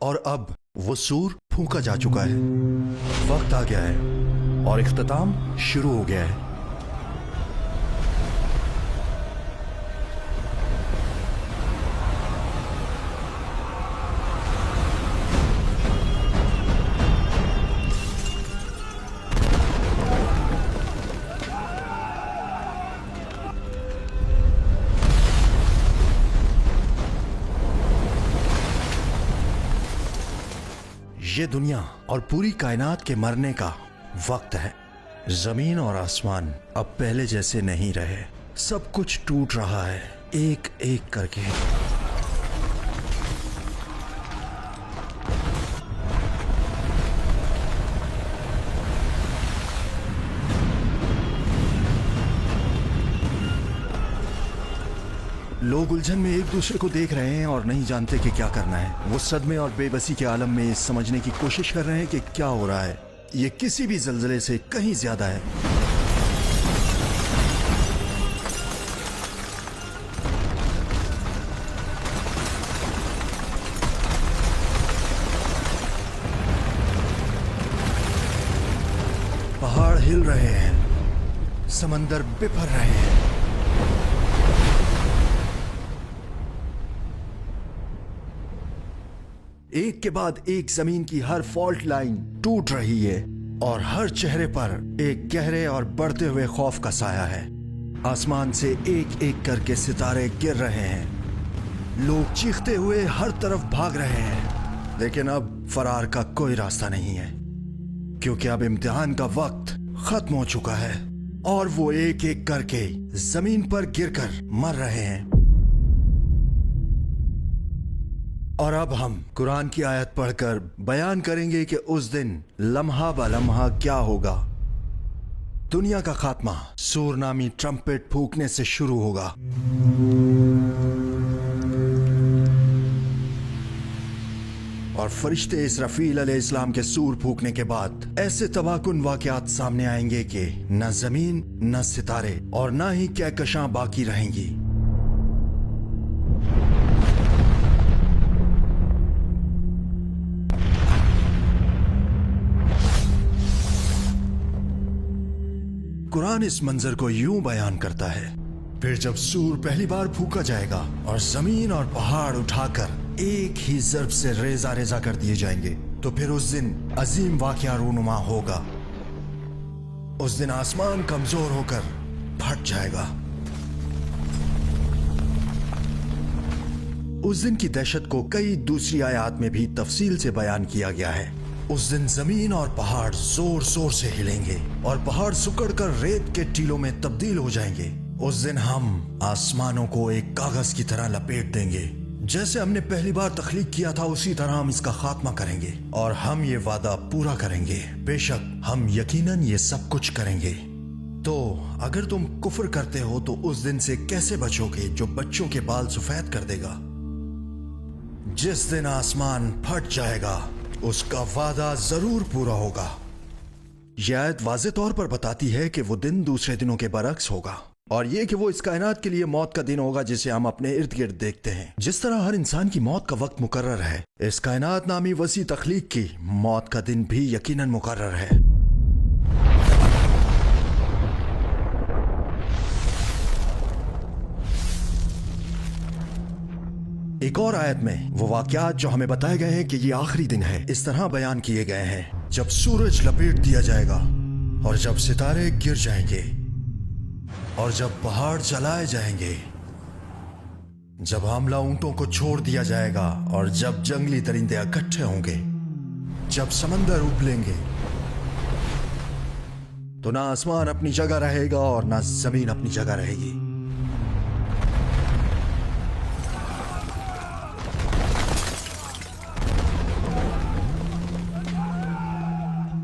और अब वो सूर फूंका जा चुका है। वक्त आ गया है और इख्तिताम शुरू हो गया है। ये दुनिया और पूरी कायनात के मरने का वक्त है। जमीन और आसमान अब पहले जैसे नहीं रहे। सब कुछ टूट रहा है एक एक करके। लोग उलझन में एक दूसरे को देख रहे हैं और नहीं जानते कि क्या करना है। वो सदमे और बेबसी के आलम में समझने की कोशिश कर रहे हैं कि क्या हो रहा है। ये किसी भी जल्जले से कहीं ज्यादा है। पहाड़ हिल रहे हैं, समंदर बिफर रहे हैं। एक के बाद एक जमीन की हर फॉल्ट लाइन टूट रही है और हर चेहरे पर एक गहरे और बढ़ते हुए खौफ का साया है। आसमान से एक एक करके सितारे गिर रहे हैं। लोग चीखते हुए हर तरफ भाग रहे हैं, लेकिन अब फरार का कोई रास्ता नहीं है, क्योंकि अब इम्तिहान का वक्त खत्म हो चुका है और वो एक एक करके जमीन पर गिरकर मर रहे हैं। और अब हम कुरान की आयत पढ़कर बयान करेंगे कि उस दिन लम्हा ब लम्हा क्या होगा। दुनिया का खात्मा सूर नामी ट्रम्पेट फूंकने से शुरू होगा। और फरिश्ते इसराफील अलैहिस्सलाम के सूर फूंकने के बाद ऐसे तबाहकुन वाक़यात सामने आएंगे कि न जमीन, न सितारे और न ही कहकशां बाकी रहेंगी। कुरान इस मंजर को यूं बयान करता है, फिर जब सूर पहली बार फूंका जाएगा और जमीन और पहाड़ उठाकर एक ही ज़र्ब से रेजा रेजा कर दिए जाएंगे, तो फिर उस दिन अजीम वाक़या रूनुमा होगा। उस दिन आसमान कमजोर होकर फट जाएगा। उस दिन की दहशत को कई दूसरी आयात में भी तफसील से बयान किया गया है। उस दिन जमीन और पहाड़ जोर जोर से हिलेंगे और पहाड़ सिकुड़कर रेत के टीलों में तब्दील हो जाएंगे। उस दिन हम आसमानों को एक कागज की तरह लपेट देंगे। जैसे हमने पहली बार तख्लीक किया था, उसी तरह हम इसका खात्मा करेंगे और हम ये वादा पूरा करेंगे। बेशक हम यकीनन ये सब कुछ करेंगे। तो अगर तुम कुफ्र करते हो तो उस दिन से कैसे बचोगे जो बच्चों के बाल सफेद कर देगा। जिस दिन आसमान फट जाएगा उसका वादा जरूर पूरा होगा। यह आयत वाज़े तौर पर बताती है कि वो दिन दूसरे दिनों के बरक्स होगा, और ये कि वो इस कायनात के लिए मौत का दिन होगा जिसे हम अपने इर्द गिर्द देखते हैं। जिस तरह हर इंसान की मौत का वक्त मुकर्रर है, इस कायनात नामी वसी तख्लीक की मौत का दिन भी यकीनन मुकर्रर है। एक और आयत में वो वाक़यात जो हमें बताए गए हैं कि ये आखिरी दिन है, इस तरह बयान किए गए हैं, जब सूरज लपेट दिया जाएगा और जब सितारे गिर जाएंगे और जब पहाड़ जलाए जाएंगे, जब हमला ऊंटों को छोड़ दिया जाएगा और जब जंगली दरिंदे इकट्ठे होंगे, जब समंदर उबलेंगे, तो ना आसमान अपनी जगह रहेगा और ना जमीन अपनी जगह रहेगी।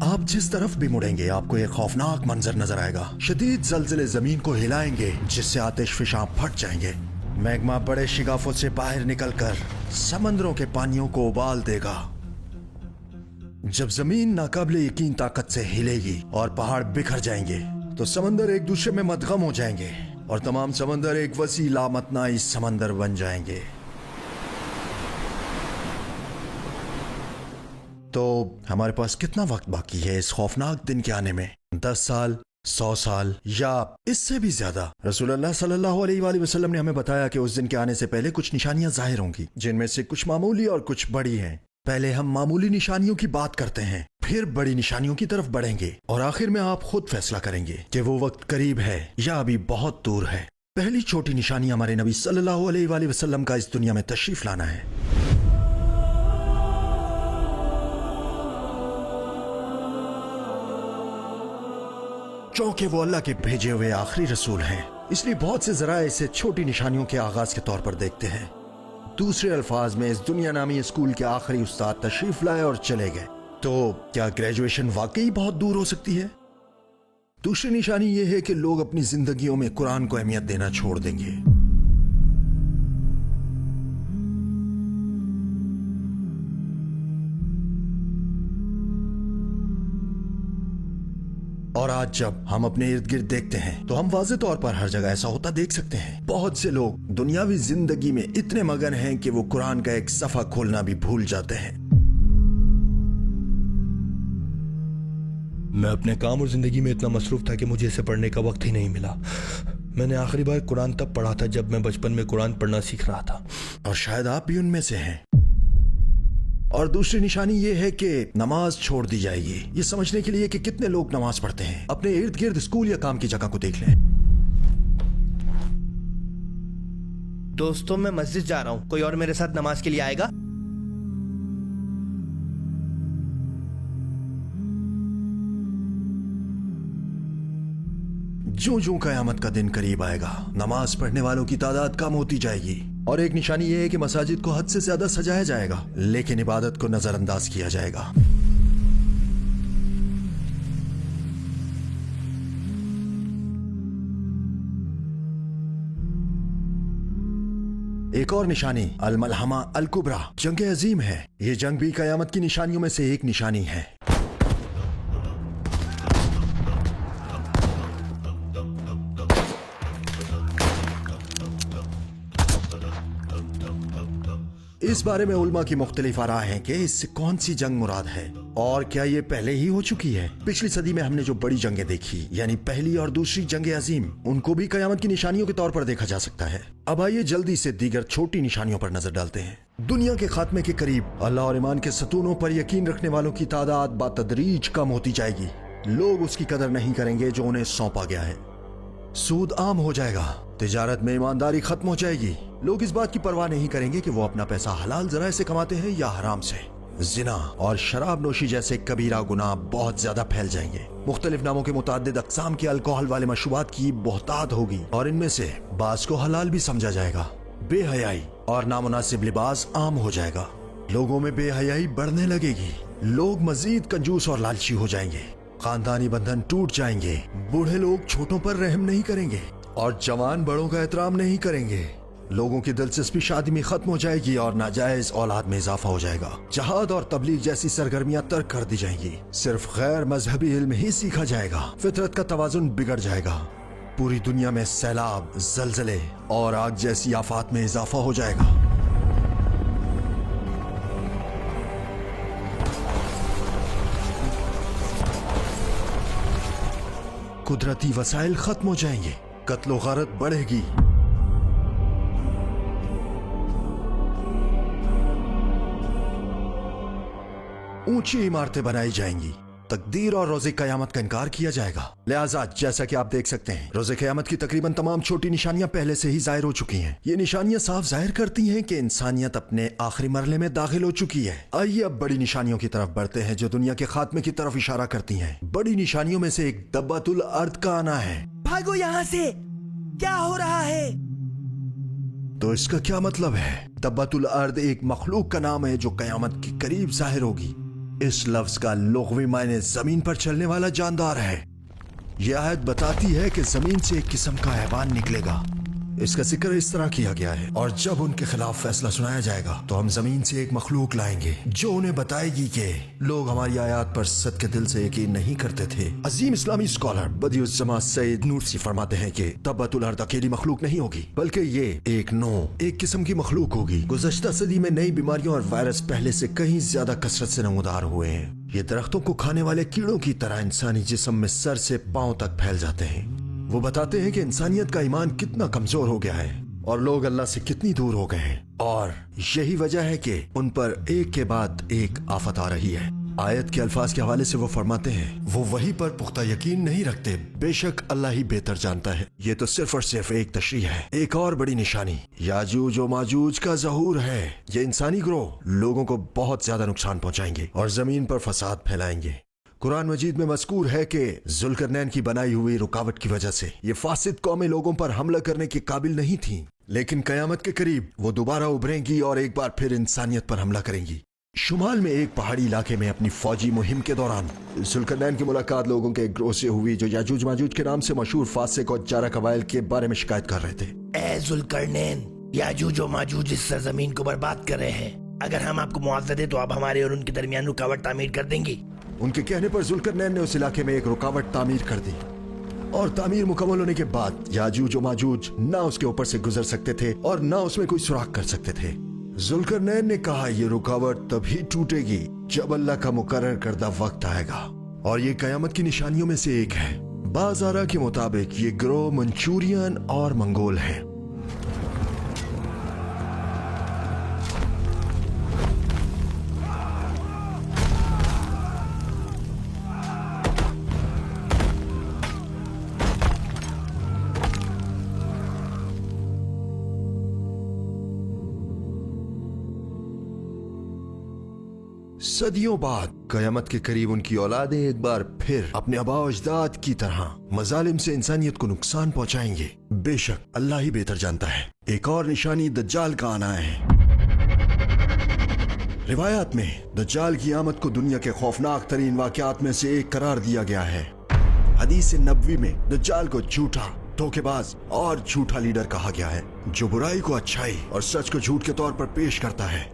आप जिस तरफ भी मुड़ेंगे आपको एक खौफनाक मंजर नजर आएगा। शदीद जलजले जमीन को हिलाएंगे जिससे आतिशफशां फट जाएंगे। मैग्मा बड़े शिगाफों से बाहर निकलकर समंदरों के पानियों को उबाल देगा। जब जमीन नाकाबिले यकीन ताकत से हिलेगी और पहाड़ बिखर जाएंगे, तो समंदर एक दूसरे में मदगम हो जाएंगे और तमाम समंदर एक वसी लामतनाई समंदर बन जाएंगे। तो हमारे पास कितना वक्त बाकी है इस खौफनाक दिन के आने में? 10 साल, 100 साल या इससे भी ज्यादा? रसूलुल्लाह सल्लल्लाहु अलैहि वसल्लम ने हमें बताया कि उस दिन के आने से पहले कुछ निशानियां जाहिर होंगी, जिनमें से कुछ मामूली और कुछ बड़ी हैं। पहले हम मामूली निशानियों की बात करते हैं, फिर बड़ी निशानियों की तरफ बढ़ेंगे और आखिर में आप खुद फैसला करेंगे कि वो वक्त करीब है या अभी बहुत दूर है। पहली छोटी निशानी हमारे नबी सल्लल्लाहु अलैहि वसल्लम का इस दुनिया में तशरीफ लाना है। क्योंकि वो अल्लाह के भेजे हुए आखिरी रसूल हैं, इसलिए बहुत से जरा इसे छोटी निशानियों के आगाज के तौर पर देखते हैं। दूसरे अल्फाज में इस दुनिया नामी स्कूल के आखिरी उस्ताद तशरीफ लाए और चले गए। तो क्या ग्रेजुएशन वाकई बहुत दूर हो सकती है? दूसरी निशानी यह है कि लोग अपनी जिंदगियों में कुरान को अहमियत देना छोड़ देंगे। और आज जब हम अपने इर्द गिर्द देखते हैं तो हम वाज़े तौर पर हर जगह ऐसा होता देख सकते हैं। बहुत से लोग दुनियावी जिंदगी में इतने मगन हैं कि वो कुरान का एक सफा खोलना भी भूल जाते हैं। मैं अपने काम और जिंदगी में इतना मसरूफ था कि मुझे इसे पढ़ने का वक्त ही नहीं मिला। मैंने आखिरी बार कुरान तब पढ़ा था जब मैं बचपन में कुरान पढ़ना सीख रहा था। और शायद आप भी उनमें से हैं। और दूसरी निशानी ये है कि नमाज छोड़ दी जाएगी। ये समझने के लिए कि कितने लोग नमाज पढ़ते हैं, अपने इर्द गिर्द स्कूल या काम की जगह को देख लें। दोस्तों, मैं मस्जिद जा रहा हूँ, कोई और मेरे साथ नमाज के लिए आएगा? जो जो कयामत का दिन करीब आएगा, नमाज पढ़ने वालों की तादाद कम होती जाएगी। और एक निशानी यह है कि मसाजिद को हद से ज्यादा सजाया जाएगा, लेकिन इबादत को नजरअंदाज किया जाएगा। एक और निशानी अल मलहमा अल कुबरा, जंग अजीम है। ये जंग भी कयामत की निशानियों में से एक निशानी है। इस बारे में उल्मा की मुख्तलिफ आरा हैं कि इससे कौन सी जंग मुराद है और क्या ये पहले ही हो चुकी है। पिछली सदी में हमने जो बड़ी जंगें देखी, यानी पहली और दूसरी जंग अजीम, उनको भी कयामत की निशानियों के तौर पर देखा जा सकता है। अब आइए जल्दी से दीगर छोटी निशानियों पर नजर डालते हैं। दुनिया के खात्मे के करीब अल्लाह और ईमान के सतूनों पर यकीन रखने वालों की तादाद बातदरीज कम होती जाएगी। लोग उसकी कदर नहीं करेंगे जो उन्हें सौंपा गया है। सूद आम हो जाएगा, तिजारत में ईमानदारी खत्म हो जाएगी। लोग इस बात की परवाह नहीं करेंगे कि वो अपना पैसा हलाल जराए से कमाते हैं या हराम से। जिना और शराब नोशी जैसे कबीरा गुनाह बहुत ज्यादा फैल जाएंगे। मुख्तलिफ नामों के मुताद्दिद अक़साम के अल्कोहल वाले मशरूबात की बहुतात होगी और इनमें से बास को हलाल भी समझा जाएगा। बेहयाई और नामुनासिब लिबास आम हो जाएगा। लोगों में बेहयाई बढ़ने लगेगी। लोग मजीद कंजूस और लालची हो जाएंगे। खानदानी बंधन टूट जाएंगे। बूढ़े लोग छोटों पर रहम नहीं करेंगे और जवान बड़ों का एहतराम नहीं करेंगे। लोगों की दिलचस्पी शादी में खत्म हो जाएगी और नाजायज औलाद में इजाफा हो जाएगा। जहाद और तबलीग जैसी सरगर्मियां तर्क कर दी जाएंगी। सिर्फ गैर मजहबी इल्म ही सीखा जाएगा। फितरत का तवाजुन बिगड़ जाएगा। पूरी दुनिया में सैलाब, जलजले और आग जैसी आफात में इजाफा हो जाएगा। कुदरती वसाइल खत्म हो जाएंगे। कत्लो गारत बढ़ेगी। ऊंची इमारतें बनाई जाएंगी। तकदीर और रोज़े क़यामत का इनकार किया जाएगा। लिहाजा जैसा कि आप देख सकते हैं, रोज़े क़यामत की तकरीबन तमाम छोटी निशानियां पहले से ही जाहिर हो चुकी हैं। ये निशानियां साफ जाहिर करती हैं कि इंसानियत अपने आखिरी मरहले में दाखिल हो चुकी है। आइए अब बड़ी निशानियों की तरफ बढ़ते हैं जो दुनिया के खात्मे की तरफ इशारा करती हैं। बड़ी निशानियों में से एक दब्बतुल अर्द का आना है। भागो यहाँ से, क्या हो रहा है? तो इसका क्या मतलब है? दब्बतुल अर्द एक मखलूक का नाम है जो कयामत के करीब जाहिर होगी। इस लफ्ज का लुग़वी मायने जमीन पर चलने वाला जानदार है। यह आयत बताती है कि जमीन से एक किस्म का हैवान निकलेगा। इसका जिक्र इस तरह किया गया है, और जब उनके खिलाफ फैसला सुनाया जाएगा तो हम जमीन से एक मखलूक लाएंगे जो उन्हें बताएगी कि लोग हमारी आयत पर सच्चे दिल से यकीन नहीं करते थे। अजीम इस्लामी स्कॉलर बदियुज्जमा सईद नूरसी फरमाते हैं कि तब्बतुल अर्द अकेली मखलूक नहीं होगी, बल्कि ये एक किस्म की मखलूक होगी। गुज़श्ता सदी में नई बीमारियों और वायरस पहले से कहीं ज्यादा कसरत से नमूदार हुए हैं। ये दरख्तों को खाने वाले कीड़ों की तरह इंसानी जिस्म में सर से पांव तक फैल जाते हैं। वो बताते हैं कि इंसानियत का ईमान कितना कमजोर हो गया है और लोग अल्लाह से कितनी दूर हो गए हैं, और यही वजह है कि उन पर एक के बाद एक आफत आ रही है। आयत के अल्फाज के हवाले से वो फरमाते हैं, वो वही पर पुख्ता यकीन नहीं रखते, बेशक अल्लाह ही बेहतर जानता है। ये तो सिर्फ और सिर्फ एक तशरीह है। एक और बड़ी निशानी याजूज और माजूज का ज़हूर है। ये इंसानी ग्रोह लोगों को बहुत ज्यादा नुकसान पहुंचाएंगे और जमीन पर फसाद फैलाएंगे। कुरान मजीद में मज़कूर है कि जुल्करनैन की बनाई हुई रुकावट की वजह से ये फासिद कौमें लोगों पर हमला करने के काबिल नहीं थीं, लेकिन कयामत के करीब वो दोबारा उभरेंगी और एक बार फिर इंसानियत पर हमला करेंगी। शुमाल में एक पहाड़ी इलाके में अपनी फौजी मुहिम के दौरान जुल्करनैन की मुलाकात लोगों के एक ग्रोह से हुई जो याजूज माजूज के नाम से मशहूर फासिक और जारा कबाइल के बारे में शिकायत कर रहे थे। ए जुल्करनैन, याजूज और माजूज इस सरजमीन को बर्बाद कर रहे हैं। अगर हम आपको मुआवजा दें तो आप हमारे और उनके दरमियान रुकावट तामीर कर देंगी। उनके कहने पर जुल्करनैन ने उस इलाके में एक रुकावट तामीर कर दी, और तामीर मुकम्मल होने के बाद याजूज और माजूज ना उसके ऊपर से गुजर सकते थे और ना उसमें कोई सुराख कर सकते थे। जुल्करनैन ने कहा, ये रुकावट तभी टूटेगी जब अल्लाह का मुकर्रर करदा वक्त आएगा, और ये कयामत की निशानियों में से एक है। बाज़ारा के मुताबिक ये ग्रोह मंचूरियन और मंगोल है। सदियों बाद कयामत के करीब उनकी औलादें एक बार फिर अपने आबा अजदाद की तरह मजालिम से इंसानियत को नुकसान पहुंचाएंगे। बेशक अल्लाह ही बेहतर जानता है। एक और निशानी दज्जाल का आना है। रिवायात में दज्जाल की आमद को दुनिया के खौफनाक तरीन वाकयात में से एक करार दिया गया है। हदीस नबवी में दज्जाल को झूठा, धोखेबाज और झूठा लीडर कहा गया है जो बुराई को अच्छाई और सच को झूठ के तौर पर पेश करता है।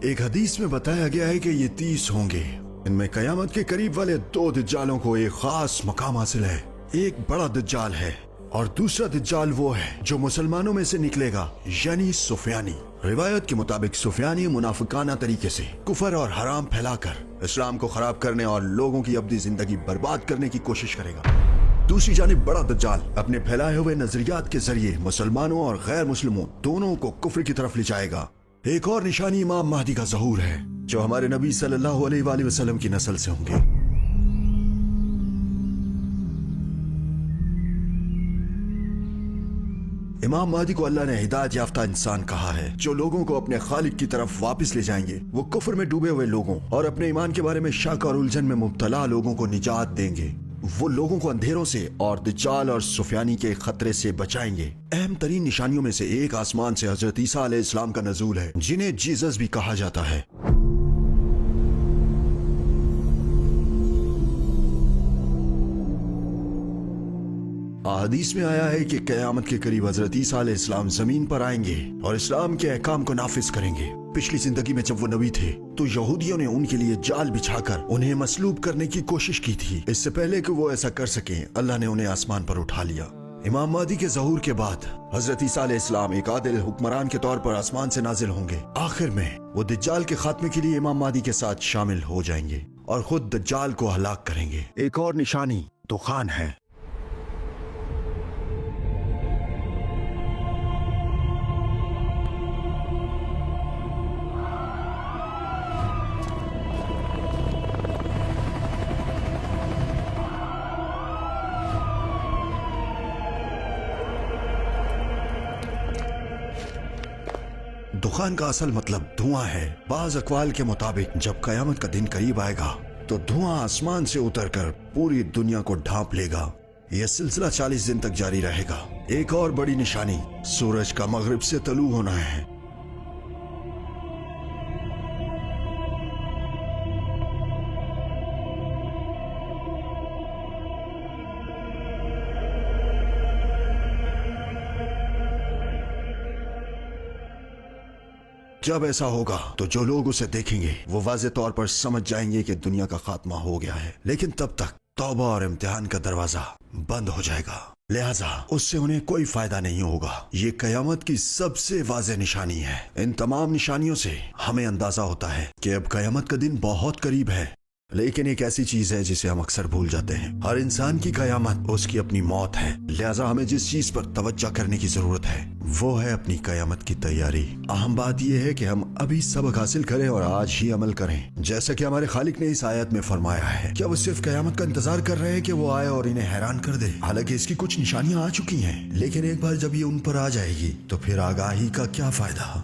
एक हदीस में बताया गया है कि ये 30 होंगे। इनमें कयामत के करीब वाले 2 दज्जालों को एक खास मकाम हासिल है। एक बड़ा दज्जाल है और दूसरा दज्जाल वो है जो मुसलमानों में से निकलेगा, यानी सुफियानी। रिवायत के मुताबिक सुफियानी मुनाफिकाना तरीके से कुफर और हराम फैलाकर इस्लाम को खराब करने और लोगों की अब्दी जिंदगी बर्बाद करने की कोशिश करेगा। दूसरी जानिब बड़ा दज्जाल अपने फैलाए हुए नजरियात के जरिए मुसलमानों और गैर मुस्लिमों दोनों को कुफ्र की तरफ ले जाएगा। एक और निशानी इमाम महदी का ज़हूर है जो हमारे नबी सल्लल्लाहु अलैहि वसल्लम की नस्ल से होंगे। इमाम महदी को अल्लाह ने हिदायत याफ्ता इंसान कहा है जो लोगों को अपने खालिक की तरफ वापस ले जाएंगे। वो कुफ्र में डूबे हुए लोगों और अपने ईमान के बारे में शक और उलझन में मुब्तला लोगों को निजात देंगे। वो लोगों को अंधेरों से और दज्जाल और सुफियानी के खतरे से बचाएंगे। अहम तरीन निशानियों में से एक आसमान से हजरत ईसा अलैहिस्सलाम का नज़ूल है, जिन्हें जीसस भी कहा जाता है। हदीस में आया है कि कयामत के करीब हजरत ईसा अलैहिस्सलाम जमीन पर आएंगे और इस्लाम के अहकाम को नाफिज करेंगे। पिछली जिंदगी में जब वो नबी थे तो यहूदियों ने उनके लिए जाल बिछाकर उन्हें मसलूब करने की कोशिश की थी। इससे पहले कि वो ऐसा कर सकें, अल्लाह ने उन्हें आसमान पर उठा लिया। इमाम महदी के ज़हूर के बाद हजरत ईसा अलैहिस्सलाम एक आदिल हुक्मरान के तौर पर आसमान से नाजिल होंगे। आखिर में वो दज्जाल के खात्मे के लिए इमाम महदी के साथ शामिल हो जाएंगे और खुद दज्जाल को हलाक करेंगे। एक और निशानी दुखान है। दुखान का असल मतलब धुआं है। बाज अकवाल के मुताबिक जब कयामत का दिन करीब आएगा तो धुआं आसमान से उतरकर पूरी दुनिया को ढांप लेगा। यह सिलसिला 40 दिन तक जारी रहेगा। एक और बड़ी निशानी सूरज का मगरिब से तलू होना है। जब ऐसा होगा तो जो लोग उसे देखेंगे वो वाज़े तौर पर समझ जाएंगे कि दुनिया का खात्मा हो गया है, लेकिन तब तक तौबा और इम्तिहान का दरवाजा बंद हो जाएगा। लिहाजा उससे उन्हें कोई फायदा नहीं होगा। ये कयामत की सबसे वाज़े निशानी है। इन तमाम निशानियों से हमें अंदाजा होता है कि अब कयामत का दिन बहुत करीब है, लेकिन एक ऐसी चीज है जिसे हम अक्सर भूल जाते हैं। हर इंसान की कयामत उसकी अपनी मौत है। लिहाजा हमें जिस चीज पर तवज्जो करने की जरूरत है वो है अपनी कयामत की तैयारी। अहम बात यह है कि हम अभी सबक हासिल करें और आज ही अमल करें, जैसा कि हमारे खालिक ने इस आयत में फरमाया है। क्या वो सिर्फ कयामत का इंतजार कर रहे हैं कि वो आए और इन्हें हैरान कर दे? हालांकि इसकी कुछ निशानियां आ चुकी हैं, लेकिन एक बार जब ये उन पर आ जाएगी तो फिर आगाही का क्या फायदा।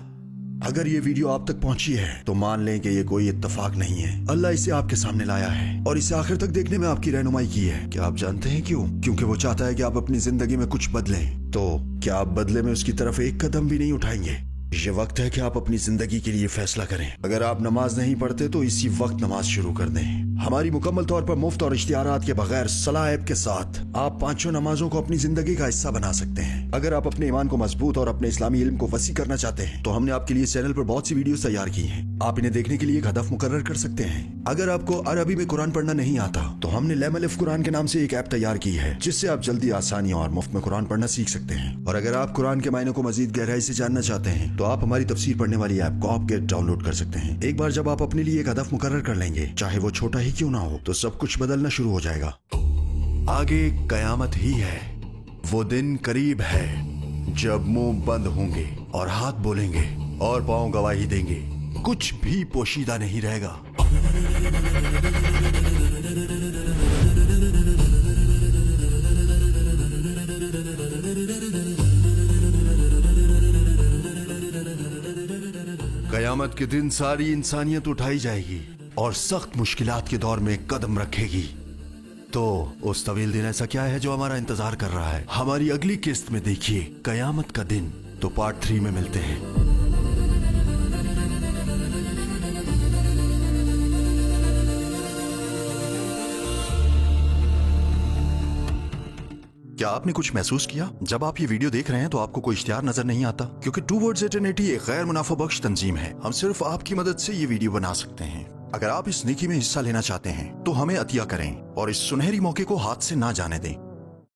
अगर ये वीडियो आप तक पहुंची है तो मान लें कि ये कोई इत्तेफाक नहीं है। अल्लाह इसे आपके सामने लाया है और इसे आखिर तक देखने में आपकी रहनुमाई की है। क्या आप जानते हैं क्यों? क्योंकि वो चाहता है कि आप अपनी जिंदगी में कुछ बदलें। तो क्या आप बदले में उसकी तरफ एक कदम भी नहीं उठाएंगे? ये वक्त है कि आप अपनी जिंदगी के लिए फैसला करें। अगर आप नमाज नहीं पढ़ते तो इसी वक्त नमाज शुरू कर दें। हमारी मुकम्मल तौर पर मुफ्त और इश्तिहारात के बगैर सलाह ऐप के साथ आप 5 नमाजों को अपनी जिंदगी का हिस्सा बना सकते हैं। अगर आप अपने ईमान को मजबूत और अपने इस्लामी इल्म को वसी करना चाहते हैं तो हमने आपके लिए चैनल पर बहुत सी वीडियोस तैयार की हैं। आप इन्हें देखने के लिए एक हदफ मुकर्रर कर सकते हैं। अगर आपको अरबी में कुरान पढ़ना नहीं आता तो हमने लेम अलिफ कुरान के नाम से एक ऐप तैयार की है, जिससे आप जल्दी, आसानी और मुफ्त में कुरान पढ़ना सीख सकते हैं। और अगर आप कुरान के मायने को मजीद गहराई से जानना चाहते हैं तो आप हमारी तफसीर पढ़ने वाली ऐप कॉपगेट डाउनलोड कर सकते हैं। एक बार जब आप अपने लिए एक हदफ मुकर्रर कर लेंगे, चाहे वो छोटा ही क्यों ना हो, तो सब कुछ बदलना शुरू हो जाएगा। आगे कयामत ही है। वो दिन करीब है जब मुंह बंद होंगे और हाथ बोलेंगे और पांव गवाही देंगे। कुछ भी पोशीदा नहीं रहेगा। कयामत के दिन सारी इंसानियत उठाई जाएगी और सख्त मुश्किलात के दौर में कदम रखेगी। तो उस तवील दिन ऐसा क्या है जो हमारा इंतजार कर रहा है? हमारी अगली किस्त में देखिए कयामत का दिन। तो पार्ट 3 में मिलते हैं। क्या आपने कुछ महसूस किया? जब आप ये वीडियो देख रहे हैं तो आपको कोई इश्तिहार नजर नहीं आता, क्योंकि टूवर्ड्स एटर्निटी एक गैर मुनाफा बख्श तंजीम है। हम सिर्फ आपकी मदद से ये वीडियो बना सकते हैं। अगर आप इस नेकी में हिस्सा लेना चाहते हैं तो हमें अतिया करें और इस सुनहरी मौके को हाथ से ना जाने दें।